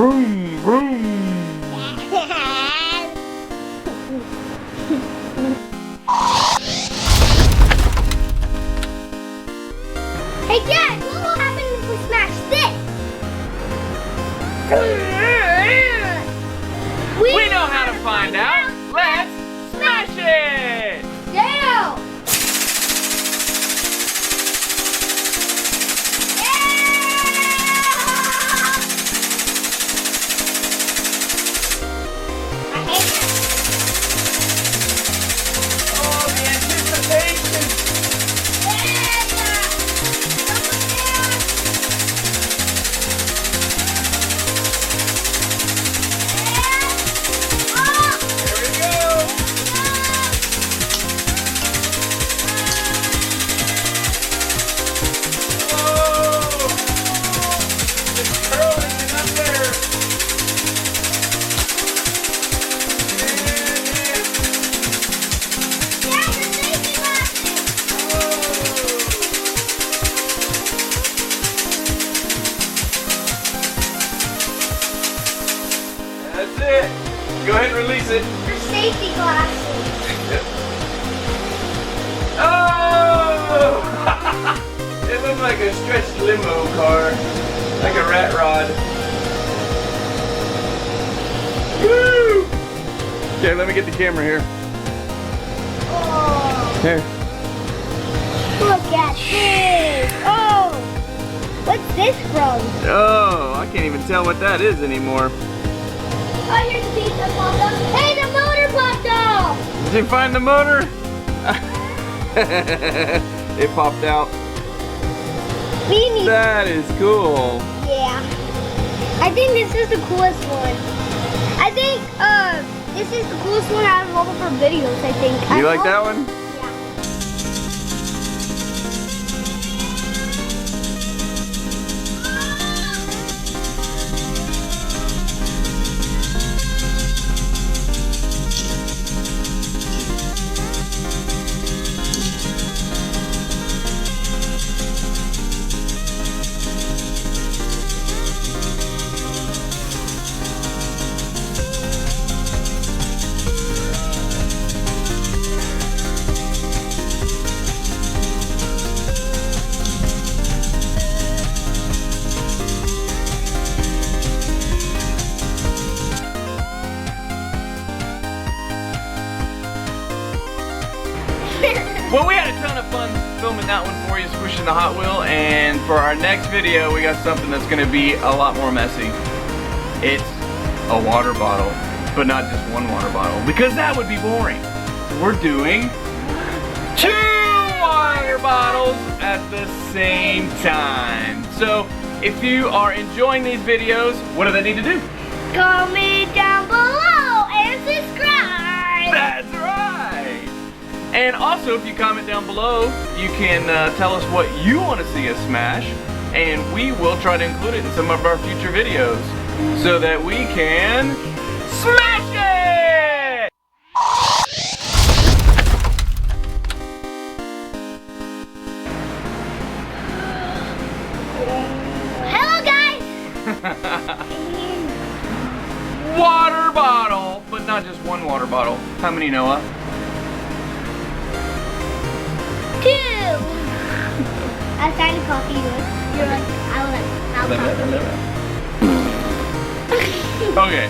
Vroom, vroom. Hey Dad, what will happen if we smash this? We know how to find out. Let's smash it! Yeah! Oh, the anticipation! Here we go! Whoa! It's curling it up there! That's it! Go ahead and release it. Your safety glasses. Oh! It looked like a stretched limo car. Like a rat rod. Woo! Okay, let me get the camera here. Oh, Here. look at this. Oh, what's this from? Oh, I can't even tell what that is anymore. Oh, here's the piece that popped up. Hey, the motor popped off. Did you find the motor? It popped out. We need. That is cool. Yeah. I think this is the coolest one. I think this is the coolest one out of all of our videos, I think. You like that one? Yeah. Well, we had a ton of fun filming that one for you, squishing the Hot Wheel, and for our next video, we got something that's going to be a lot more messy. It's a water bottle, but not just one water bottle, because that would be boring. We're doing 2 water bottles at the same time. So, if you are enjoying these videos, what do they need to do? Comment down below and subscribe. That's right! And also, if you comment down below, you can tell us what you want to see us smash, and we will try to include it in some of our future videos so that we can smash it! Hello, guys. Water bottle, but not just one water bottle. How many, Noah? 2. I was trying to copy you. You're like, I'll copy you. Okay.